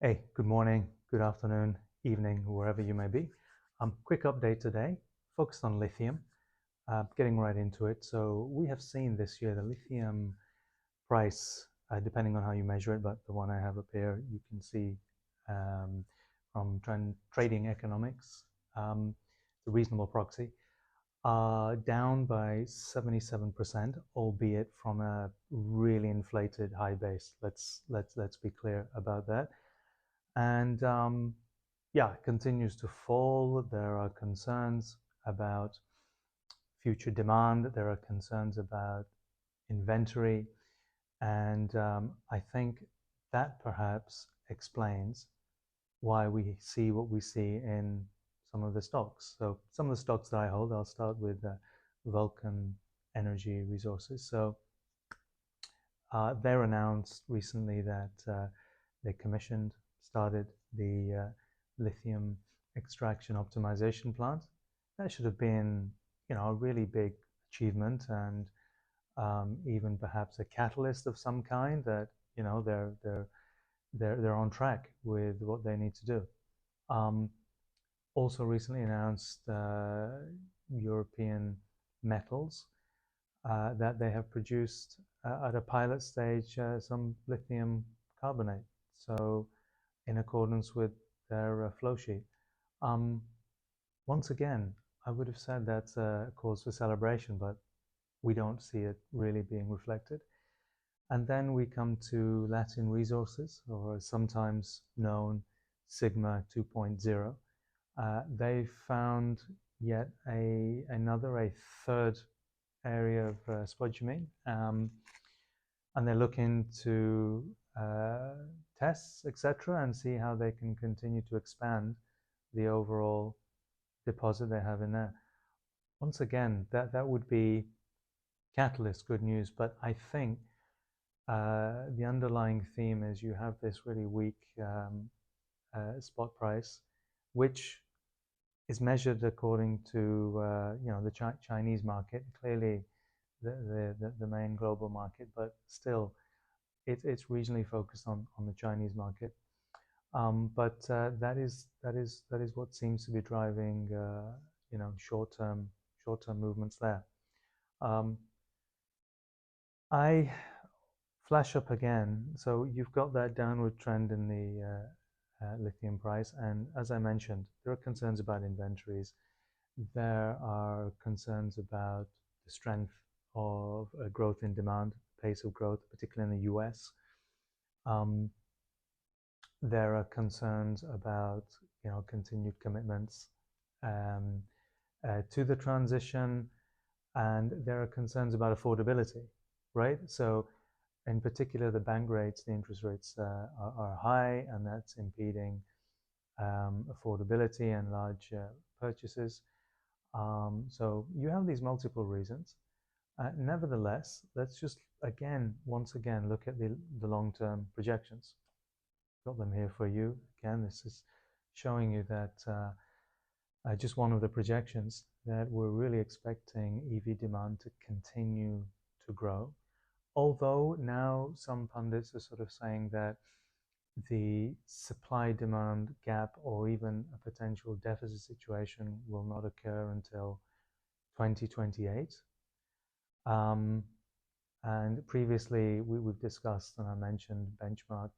Hey, good morning, good afternoon, evening, wherever you may be. Quick update today, focused on lithium, getting right into it. So we have seen this year the lithium price, depending on how you measure it, but the one I have up here, you can see um, from trading economics, the reasonable proxy, down by 77%, albeit from a really inflated high base. Let's be clear about that. And yeah, it continues to fall. There are concerns about future demand. There are concerns about inventory. And I think that perhaps explains why we see what we see in some of the stocks. So some of the stocks that I hold, I'll start with Vulcan Energy Resources. So they announced recently that they started the lithium extraction optimization plant. That should have been, a really big achievement and even perhaps a catalyst of some kind that, they're on track with what they need to do. Also recently announced European Metals that they have produced at a pilot stage some lithium carbonate. So in accordance with their flow sheet. Um, Once again, I would have said that's a cause for celebration, but we don't see it really being reflected. And then we come to Latin Resources, or sometimes known Sigma 2.0. They found yet a third area of spodumene, and they're looking to tests, etc., and see how they can continue to expand the overall deposit they have in there. Once again, that would be catalyst good news, but I think the underlying theme is you have this really weak spot price, which is measured according to the Chinese market, clearly the main global market, but still it's regionally focused on the Chinese market. But that is what seems to be driving short-term movements there. I flash up again. So you've got that downward trend in the lithium price, and as I mentioned, there are concerns about inventories. There are concerns about the strength of growth in demand, pace of growth, particularly in the US. There are concerns about continued commitments to the transition, and there are concerns about affordability, right? So in particular, the bank rates, the interest rates are high, and that's impeding affordability and large purchases. So you have these multiple reasons. Nevertheless, let's just once again, look at the long-term projections. Got them here for you. Again, this is showing you that just one of the projections that we're really expecting EV demand to continue to grow. Although now some pundits are sort of saying that the supply-demand gap or even a potential deficit situation will not occur until 2028. And previously we've discussed, and I mentioned Benchmark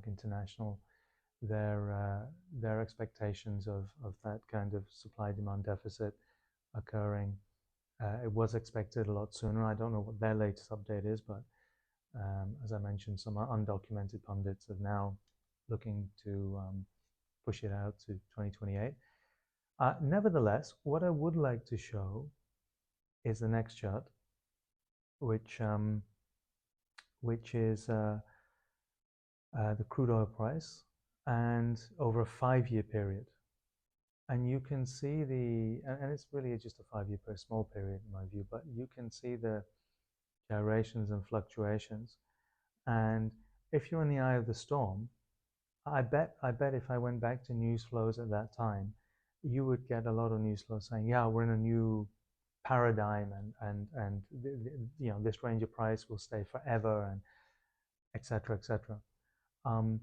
International, their expectations of that kind of supply-demand deficit occurring. It was expected a lot sooner. I don't know what their latest update is, but as I mentioned, some undocumented pundits are now looking to push it out to 2028. Nevertheless, what I would like to show is the next chart, which is the crude oil price, and over a 5-year period. And you can see and it's really just a 5-year period, small period in my view, but you can see the gyrations and fluctuations. And if you're in the eye of the storm, I bet if I went back to news flows at that time, you would get a lot of news flows saying, yeah, we're in a new paradigm, and this range of price will stay forever, and etc., etc. Um,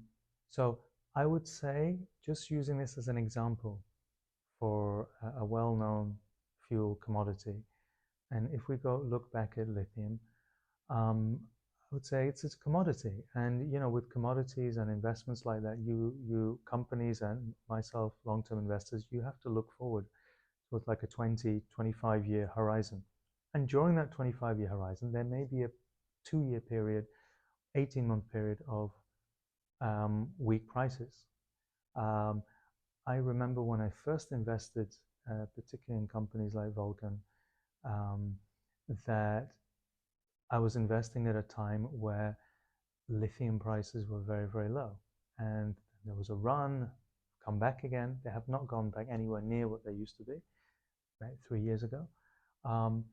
so I would say, just using this as an example for a well-known fuel commodity, and if we go look back at lithium, I would say it's a commodity, and with commodities and investments like that, you companies and myself, long-term investors, you have to look forward with like a 20, 25-year horizon. And during that 25-year horizon, there may be a 2-year period, 18-month period of weak prices. Um, I remember when I first invested, particularly in companies like Vulcan, um, that I was investing at a time where lithium prices were very, very low. And there was a run, come back again. They have not gone back anywhere near what they used to be, right, 3 years ago. Um,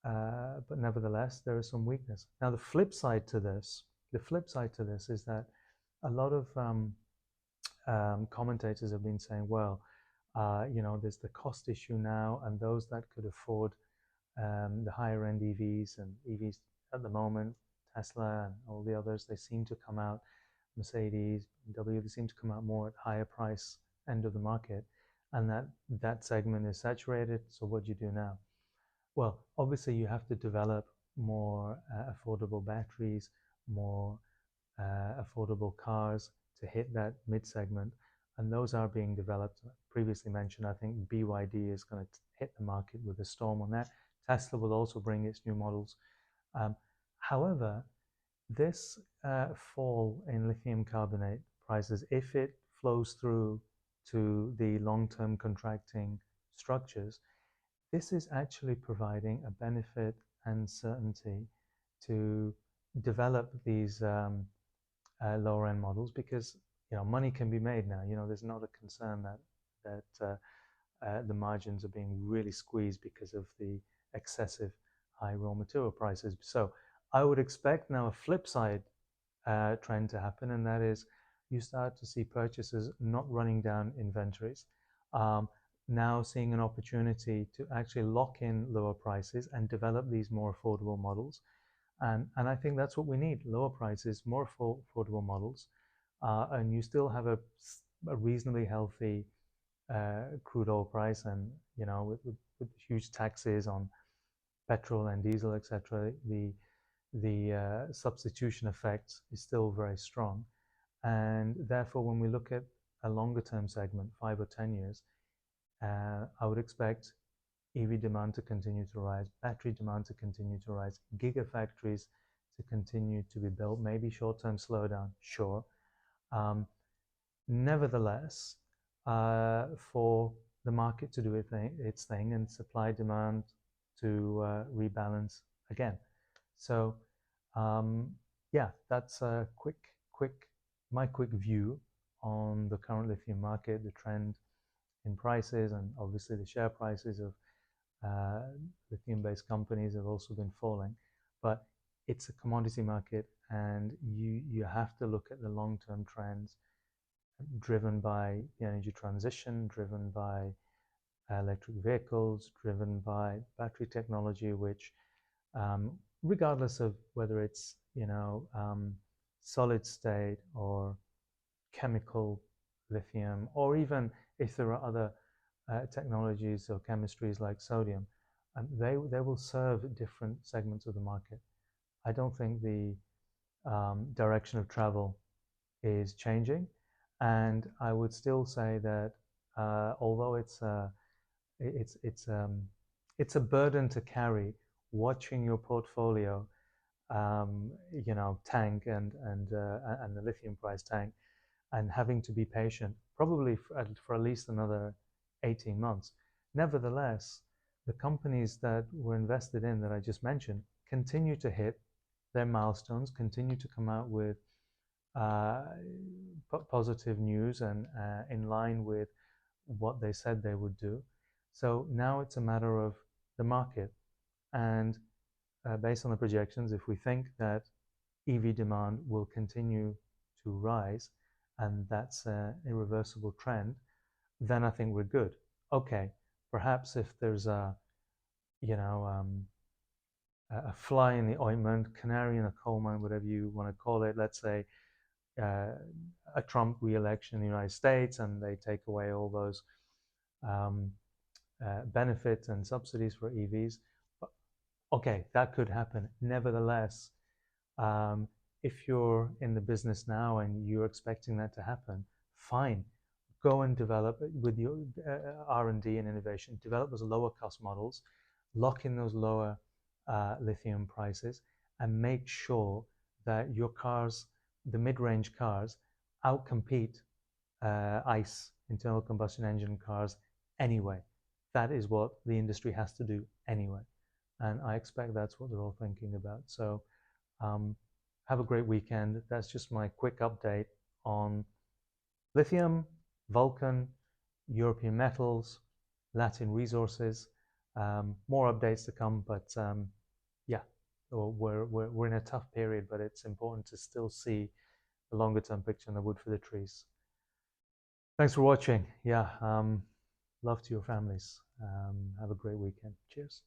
but nevertheless, there is some weakness. Now, the flip side to this is that a lot of commentators have been saying, well, there's the cost issue now, and those that could afford the higher end EVs and EVs at the moment, Tesla and all the others, they seem to come out, Mercedes, BMW, they seem to come out more at higher price end of the market, and that segment is saturated. So what do you do now? Well, obviously you have to develop more affordable batteries, more affordable cars to hit that mid segment, and those are being developed. Previously mentioned, I think BYD is going to hit the market with a storm on that. Tesla will also bring its new models. However, this fall in lithium carbonate prices, if it flows through to the long-term contracting structures, this is actually providing a benefit and certainty to develop these lower end models, because money can be made now. There's not a concern that the margins are being really squeezed because of the excessive high raw material prices. So I would expect now a flip side trend to happen, and that is you start to see purchasers not running down inventories. Now seeing an opportunity to actually lock in lower prices and develop these more affordable models. And I think that's what we need: lower prices, more affordable models, and you still have a reasonably healthy crude oil price, and with huge taxes on petrol and diesel, etc. The substitution effect is still very strong, and therefore, when we look at a longer term segment, 5 or 10 years, I would expect EV demand to continue to rise, battery demand to continue to rise, gigafactories to continue to be built, maybe short-term slowdown, sure. Nevertheless, for the market to do its thing and supply demand to rebalance again. So, yeah, that's a my quick view on the current lithium market, the trend in prices, and obviously the share prices of lithium-based companies have also been falling. But it's a commodity market, and you have to look at the long-term trends driven by the energy transition, driven by electric vehicles, driven by battery technology, which, regardless of whether it's solid state or chemical lithium, or even if there are other technologies or chemistries like sodium, they will serve different segments of the market. I don't think the direction of travel is changing, and I would still say that although it's a burden to carry, watching your portfolio tank and the lithium price tank, and having to be patient, probably for at least another 18 months. Nevertheless, the companies that were invested in that I just mentioned continue to hit their milestones, continue to come out with positive news and in line with what they said they would do. So now it's a matter of the market. And based on the projections, if we think that EV demand will continue to rise, and that's an irreversible trend, then I think we're good. Okay, perhaps if there's a fly in the ointment, canary in a coal mine, whatever you want to call it, let's say a Trump re-election in the United States and they take away all those um, benefits and subsidies for EVs. Okay, that could happen. Nevertheless, um, if you're in the business now and you're expecting that to happen, fine. Go and develop with your R&D and innovation. Develop those lower cost models, lock in those lower lithium prices, and make sure that your cars, the mid-range cars, outcompete ICE, internal combustion engine cars anyway. That is what the industry has to do anyway. And I expect that's what they're all thinking about. So um, have a great weekend. That's just my quick update on lithium, Vulcan, European metals, Latin resources. More updates to come, but yeah, we're in a tough period, but it's important to still see the longer term picture and the wood for the trees. Thanks for watching. Yeah, love to your families. Have a great weekend. Cheers.